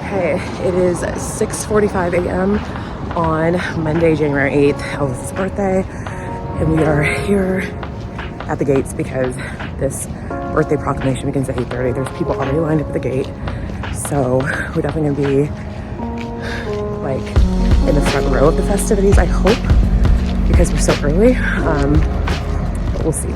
Okay, it is 6:45 a.m. on Monday, January 8th, Elvis' birthday, and we are here at the gates because this birthday proclamation begins at 8:30. There's people already lined up at the gate, so we're definitely gonna be like in the front row of the festivities, I hope, because we're so early, but we'll see.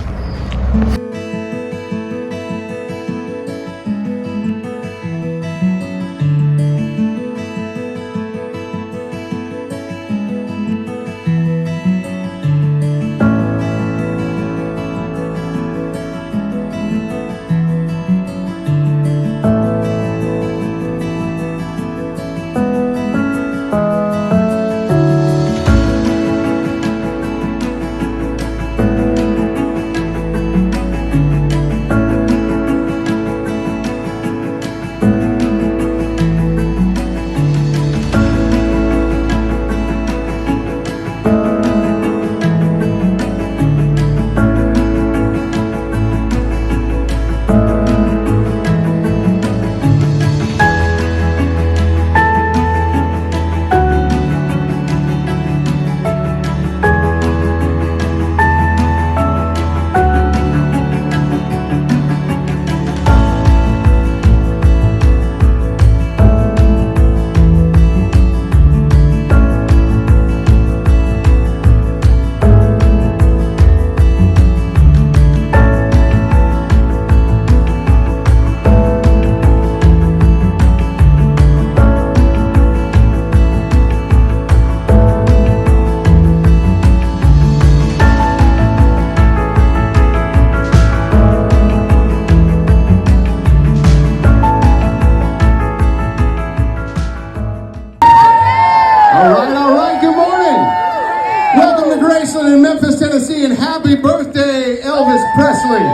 Graceland in Memphis, Tennessee, and happy birthday, Elvis Presley.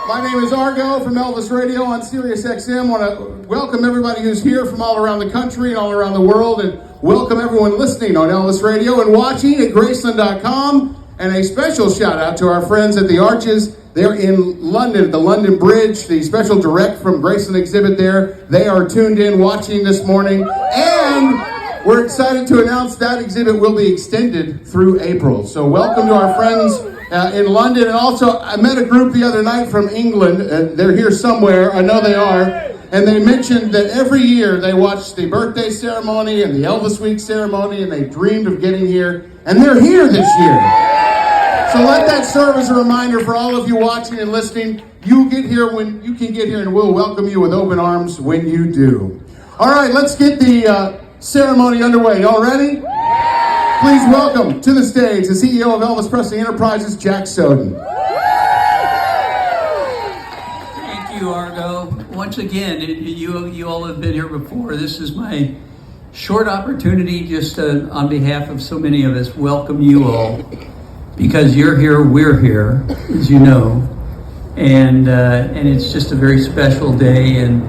My name is Argo from Elvis Radio on Sirius XM. I want to welcome everybody who's here from all around the country and all around the world, and welcome everyone listening on Elvis Radio and watching at Graceland.com. And a special shout out to our friends at the Arches. They're in London, at the London Bridge, the special direct from Graceland exhibit there. They are tuned in watching this morning, and we're excited to announce that exhibit will be extended through April. So welcome to our friends in London. And also, I met a group the other night from England. They're here somewhere. I know they are. And they mentioned that every year they watch the birthday ceremony and the Elvis Week ceremony, and they dreamed of getting here. And they're here this year. So let that serve as a reminder for all of you watching and listening. You get here when you can get here, and we'll welcome you with open arms when you do. All right, let's get the ceremony underway. Y'all ready? Please welcome to the stage the CEO of Elvis Presley Enterprises, Jack Soden. Thank you, Argo. Once again, you all have been here before. This is my short opportunity just on behalf of so many of us, welcome you all. Because you're here, we're here, as you know. And it's just a very special day, and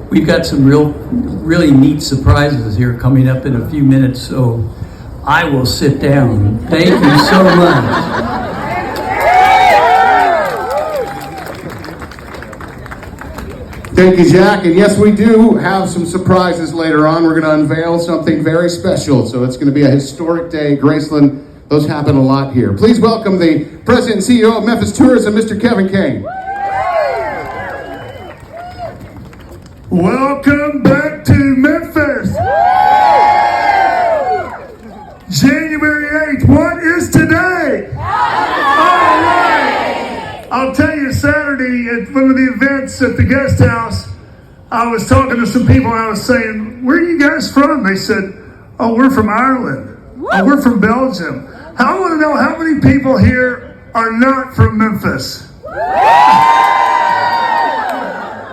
we've got some really neat surprises here coming up in a few minutes, so I will sit down. Thank you so much. Thank you, Jack. And yes, we do have some surprises later on. We're going to unveil something very special, so it's going to be a historic day. Graceland, those happen a lot here. Please welcome the President and CEO of Memphis Tourism, Mr. Kevin Kane. Welcome back to Memphis. January 8th, what is today? All right. I'll tell you, Saturday at one of the events at the guest house, I was talking to some people and I was saying, where are you guys from? They said, oh, we're from Ireland. Oh, we're from Belgium. I want to know how many people here are not from Memphis.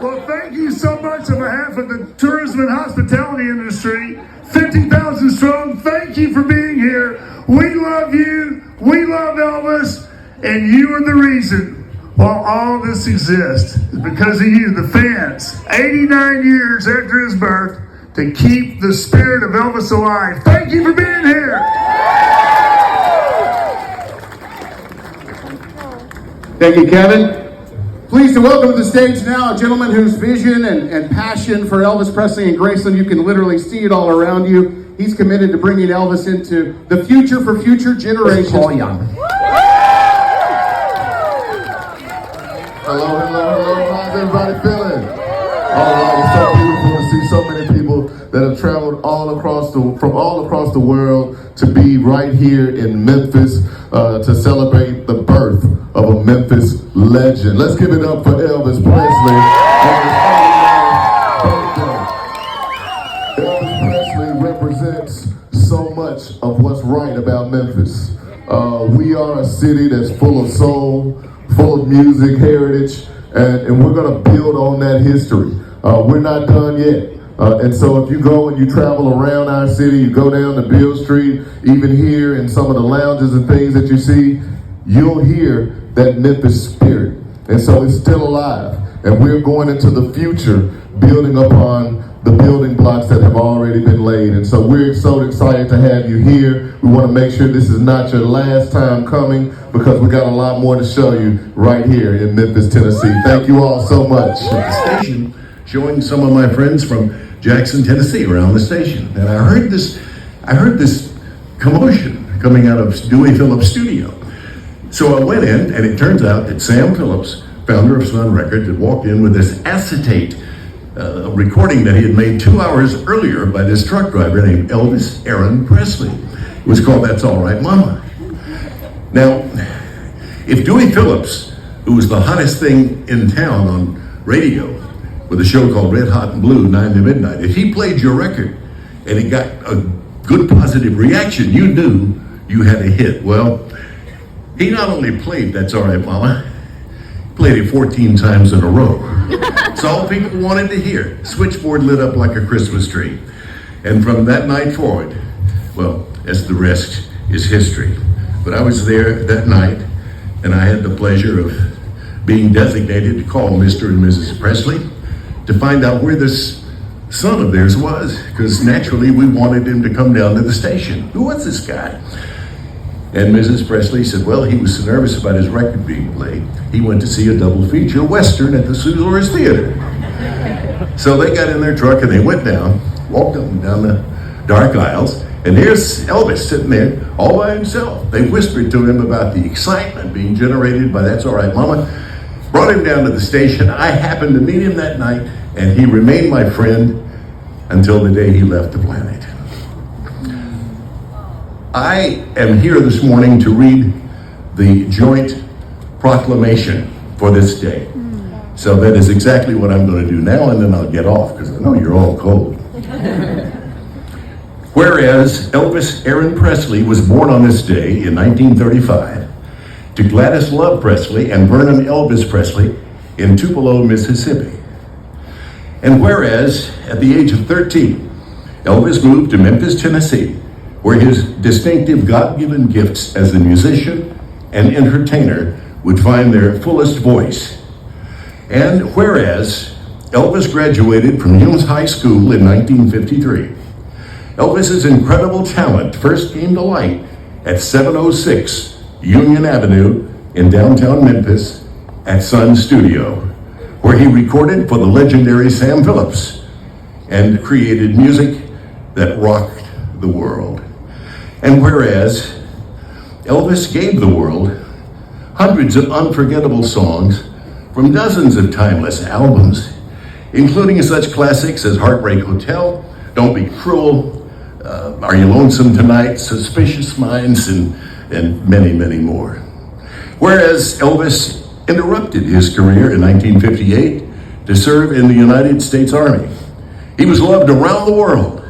Well, thank you so much on behalf of the tourism and hospitality industry, 50,000 strong. Thank you for being here. We love you. We love Elvis. And you are the reason why all this exists. It's because of you, the fans. 89 years after his birth to keep the spirit of Elvis alive. Thank you for being here. Thank you, Kevin. Pleased to welcome to the stage now a gentleman whose vision and passion for Elvis Presley and Graceland, you can literally see it all around you. He's committed to bringing Elvis into the future for future generations. Paul Young. Hello, how's everybody feeling? All right, it's so beautiful to see so many people that have traveled from all across the world to be right here in Memphis to celebrate the birth of a Memphis legend. Let's give it up for Elvis Presley on his 89th birthday. Elvis Presley represents so much of what's right about Memphis. We are a city that's full of soul, full of music, heritage, and we're going to build on that history. We're not done yet. And so if you go and you travel around our city, you go down to Beale Street, even here in some of the lounges and things that you see, you'll hear that Memphis spirit. And so it's still alive. And we're going into the future building upon the building blocks that have already been laid. And so we're so excited to have you here. We want to make sure this is not your last time coming because we got a lot more to show you right here in Memphis, Tennessee. Thank you all so much. Station, showing some of my friends from Jackson, Tennessee around the station. And I heard this commotion coming out of Dewey Phillips' studio. So I went in, and it turns out that Sam Phillips, founder of Sun Records, had walked in with this acetate recording that he had made 2 hours earlier by this truck driver named Elvis Aaron Presley. It was called That's All Right Mama. Now, if Dewey Phillips, who was the hottest thing in town on radio with a show called Red Hot and Blue, 9 to Midnight, if he played your record and it got a good positive reaction, you knew you had a hit. Well, he not only played That's All Right Mama, he played it 14 times in a row. It's all people wanted to hear. Switchboard lit up like a Christmas tree. And from that night forward, well, as the rest is history. But I was there that night, and I had the pleasure of being designated to call Mr. and Mrs. Presley to find out where this son of theirs was, because naturally we wanted him to come down to the station. Who was this guy? And Mrs. Presley said, well, he was so nervous about his record being played, he went to see a double feature Western at the Souzores Theater. So they got in their truck and they went down, walked up and down the dark aisles, and here's Elvis sitting there all by himself. They whispered to him about the excitement being generated by That's All Right Mama, brought him down to the station. I happened to meet him that night, and he remained my friend until the day he left the planet. I am here this morning to read the joint proclamation for this day. So that is exactly what I'm going to do now, and then I'll get off because I know you're all cold. Whereas Elvis Aaron Presley was born on this day in 1935 to Gladys Love Presley and Vernon Elvis Presley in Tupelo, Mississippi. And whereas at the age of 13, Elvis moved to Memphis, Tennessee, where his distinctive God-given gifts as a musician and entertainer would find their fullest voice. And whereas Elvis graduated from Humes High School in 1953, Elvis's incredible talent first came to light at 706 Union Avenue in downtown Memphis at Sun Studio, where he recorded for the legendary Sam Phillips and created music that rocked the world. And whereas Elvis gave the world hundreds of unforgettable songs from dozens of timeless albums, including such classics as Heartbreak Hotel, Don't Be Cruel, Are You Lonesome Tonight, Suspicious Minds, and many, many more. Whereas Elvis interrupted his career in 1958 to serve in the United States Army. He was loved around the world,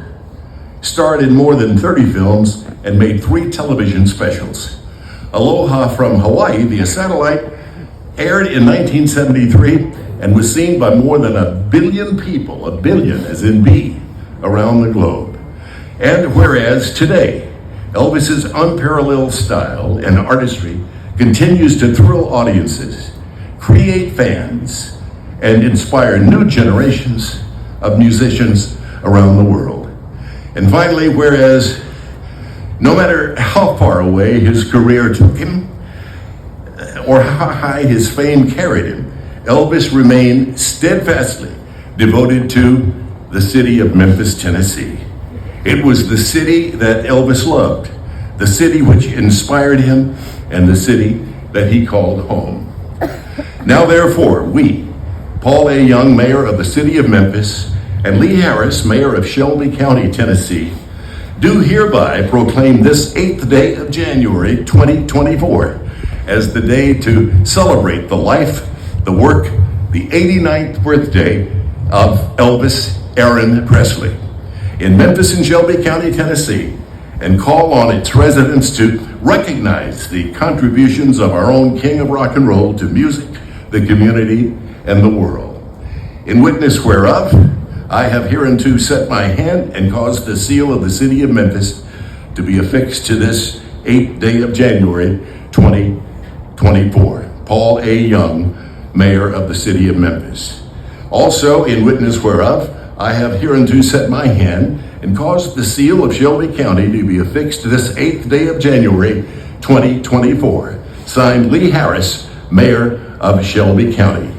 starred in more than 30 films, and made 3 television specials. Aloha from Hawaii, via satellite, aired in 1973 and was seen by more than 1 billion people, 1 billion as in B, around the globe. And whereas today, Elvis's unparalleled style and artistry continues to thrill audiences, create fans, and inspire new generations of musicians around the world. And finally, whereas no matter how far away his career took him, or how high his fame carried him, Elvis remained steadfastly devoted to the city of Memphis, Tennessee. It was the city that Elvis loved, the city which inspired him, and the city that he called home. Now therefore, we, Paul A. Young, Mayor of the City of Memphis, and Lee Harris, Mayor of Shelby County, Tennessee, do hereby proclaim this 8th day of January 2024 as the day to celebrate the life, the work, the 89th birthday of Elvis Aaron Presley in Memphis and Shelby County, Tennessee, and call on its residents to recognize the contributions of our own King of Rock and Roll to music, the community, and the world. In witness whereof, I have hereunto set my hand and caused the seal of the city of Memphis to be affixed to this 8th day of January 2024. Paul A. Young, Mayor of the City of Memphis. Also, in witness whereof, I have hereunto set my hand and caused the seal of Shelby County to be affixed to this 8th day of January 2024. Signed, Lee Harris, Mayor of Shelby County.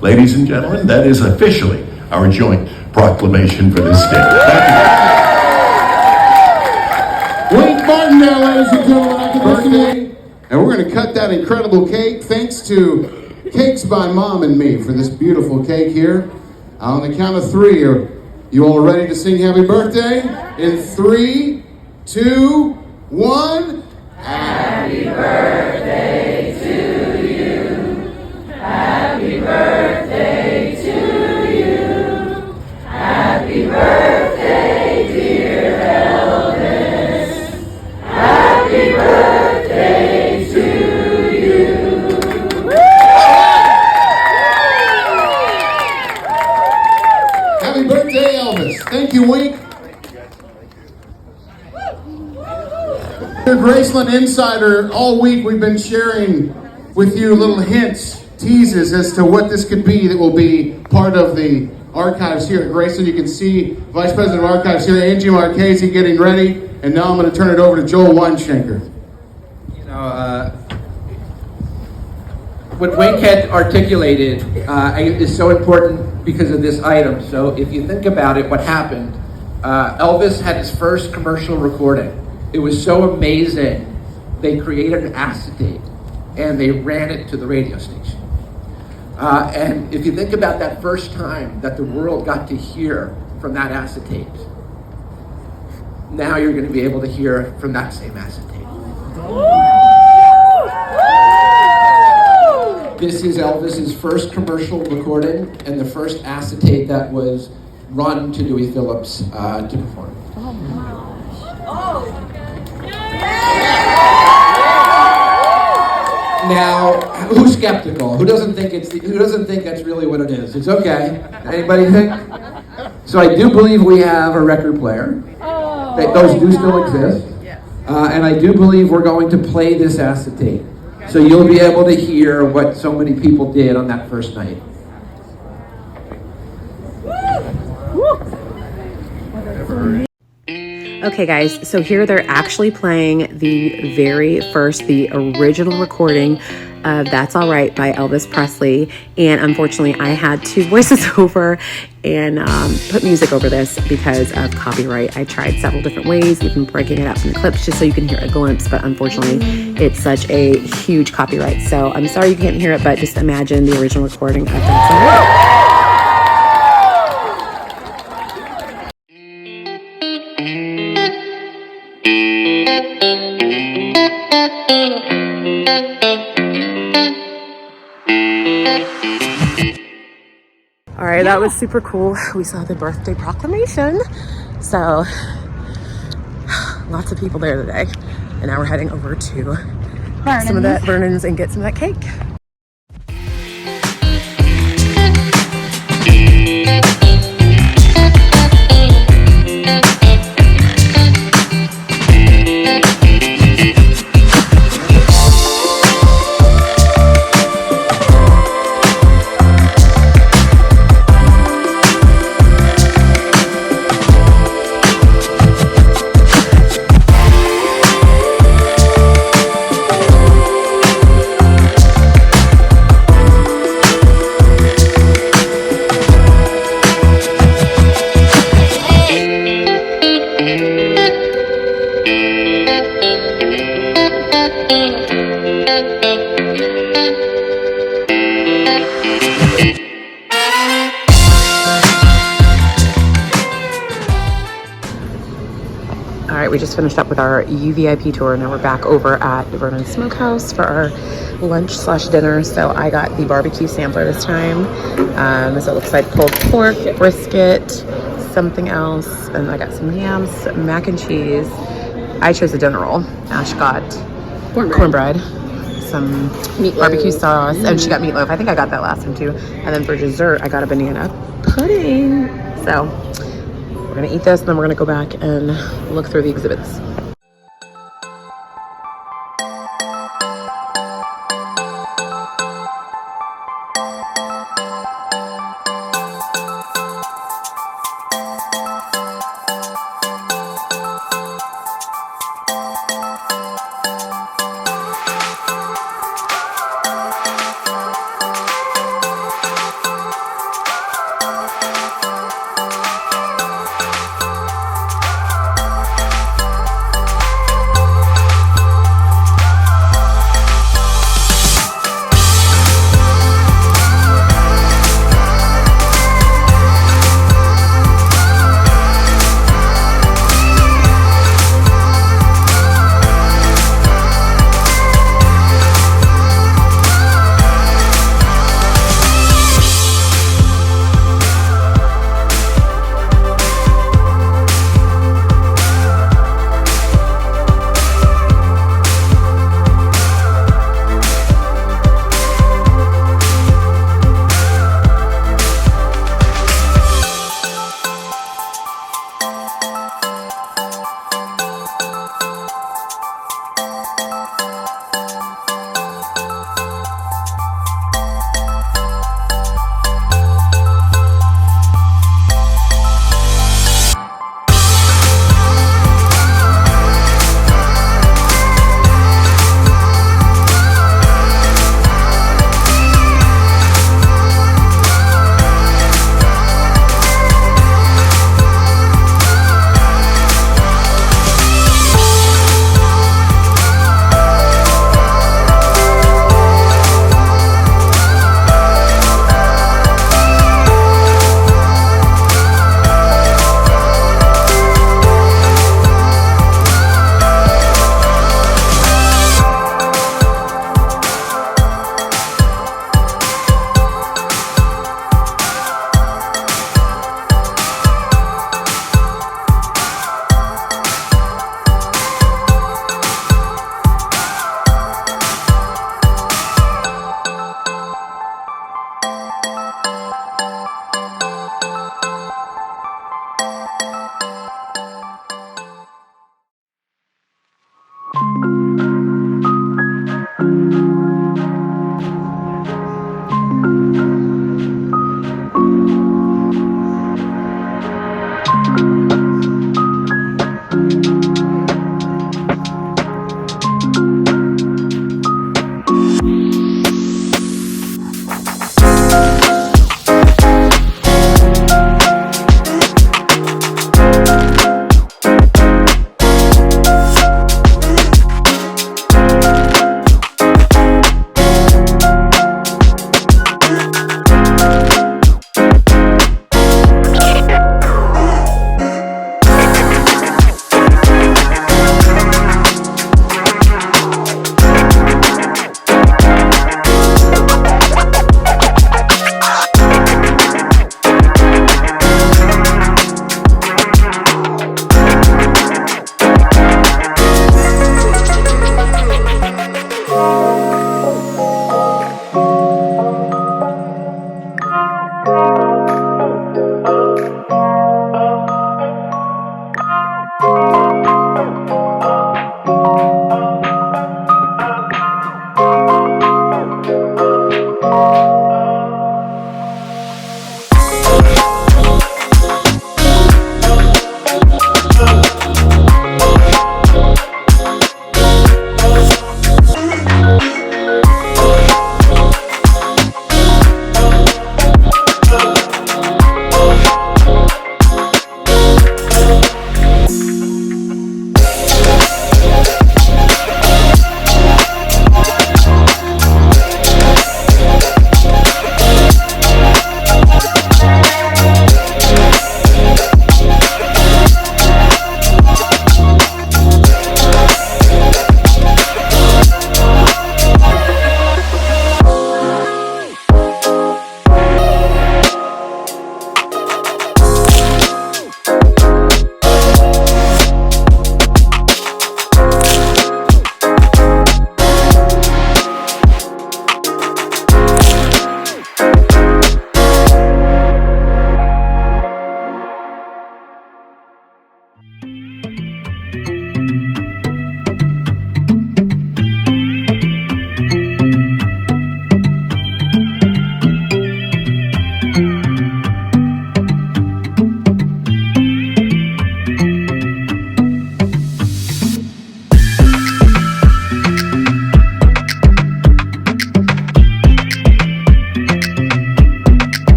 Ladies and gentlemen, that is officially our joint proclamation for this day. Thank you. Wink Martindale, ladies and gentlemen, happy birthday. And we're going to cut that incredible cake. Thanks to Cakes by Mom and Me for this beautiful cake here. On the count of 3, are you all ready to sing happy birthday? In 3, 2, 1. Happy birthday to you. Happy birthday to you. Happy birthday, dear Elvis. Happy birthday to you. Happy birthday, Elvis. Thank you, Wink. Graceland Insider, all week we've been sharing with you little hints, teases as to what this could be that will be part of the archives here at Graceland. You can see Vice President of Archives here, Angie Marchese, getting ready. And now I'm going to turn it over to Joel Weinschenker. You know, what Wink had articulated is so important because of this item. So if you think about it, what happened, Elvis had his first commercial recording. It was so amazing, they created an acetate and they ran it to the radio station. And if you think about that first time that the world got to hear from that acetate, now you're going to be able to hear from that same acetate. This is Elvis's first commercial recording and the first acetate that was run to Dewey Phillips to perform. Now, who's skeptical? Who doesn't think that's really what it is? It's okay. Anybody think? So I do believe we have a record player. Those do still exist. And I do believe we're going to play this acetate. So you'll be able to hear what so many people did on that first night. Okay guys, so here they're actually playing the original recording of That's All Right by Elvis Presley. And unfortunately, I had to voice this over and put music over this because of copyright. I tried several different ways, even breaking it out from the clips just so you can hear a glimpse, but unfortunately, it's such a huge copyright. So I'm sorry you can't hear it, but just imagine the original recording of That's All Right. All right, that was super cool. We saw the birthday proclamation. So lots of people there today. And now we're heading over to some of that Vernon's and get some of that cake. All right, we just finished up with our UVIP tour. Now we're back over at Vernon Smokehouse for our lunch/dinner. So I got the barbecue sampler this time. So it looks like pulled pork, brisket, something else, and I got some yams, mac and cheese. I chose the general. Ash got cornbread, some barbecue sauce, and she got meatloaf. I think I got that last time too. And then for dessert, I got a banana pudding. So we're gonna eat this, and then we're gonna go back and look through the exhibits.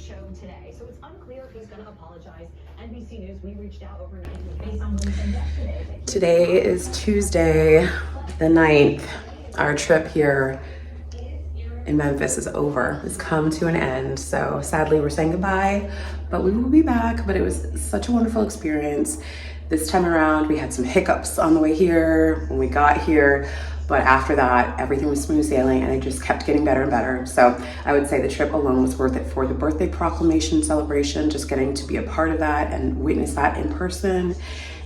show today. So it's unclear if he's going to apologize. NBC News, we reached out overnight based on what he said yesterday. Today is Tuesday, the 9th. Our trip here in Memphis is over. It's come to an end. So sadly, we're saying goodbye, but we will be back. But it was such a wonderful experience. This time around, we had some hiccups on the way here when we got here. But after that, everything was smooth sailing and it just kept getting better and better. So I would say the trip alone was worth it for the birthday proclamation celebration, just getting to be a part of that and witness that in person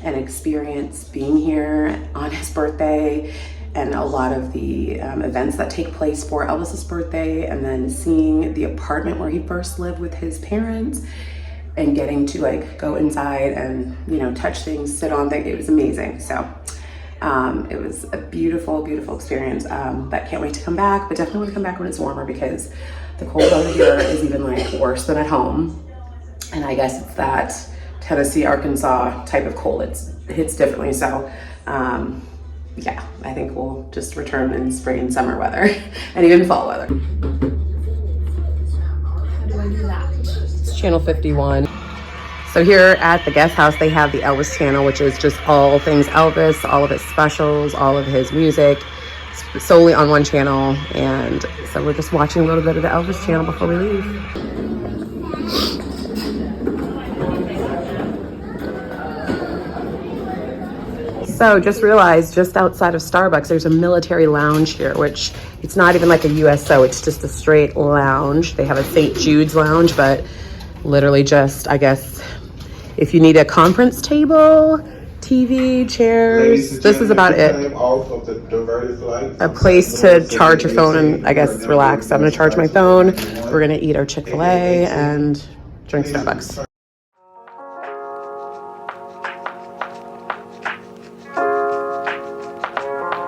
and experience being here on his birthday and a lot of the events that take place for Elvis's birthday, and then seeing the apartment where he first lived with his parents and getting to like go inside and, you know, touch things, sit on things. It was amazing. So it was a beautiful, beautiful experience, but can't wait to come back, but definitely want to come back when it's warmer because the cold over here is even like worse than at home. And I guess it's that Tennessee, Arkansas type of cold. It hits differently. So yeah, I think we'll just return in spring and summer weather and even fall weather. How do I do that? It's channel 51. So here at the guest house, they have the Elvis channel, which is just all things Elvis, all of his specials, all of his music, solely on one channel. And so we're just watching a little bit of the Elvis channel before we leave. So just realized just outside of Starbucks, there's a military lounge here, which it's not even like a USO, it's just a straight lounge. They have a St. Jude's lounge, but literally just, I guess, if you need a conference table, TV, chairs, this is about it. A place to charge your phone and I guess relax. So I'm gonna charge my phone. We're gonna eat our Chick-fil-A and drink Starbucks.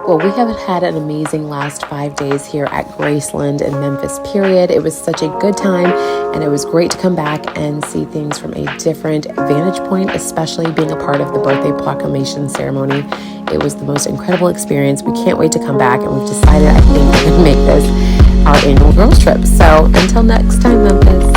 Well, we have had an amazing last 5 days here at Graceland in Memphis, period. It was such a good time, and it was great to come back and see things from a different vantage point, especially being a part of the birthday proclamation ceremony. It was the most incredible experience. We can't wait to come back, and we've decided, I think, we're going to make this our annual girls trip. So until next time, Memphis.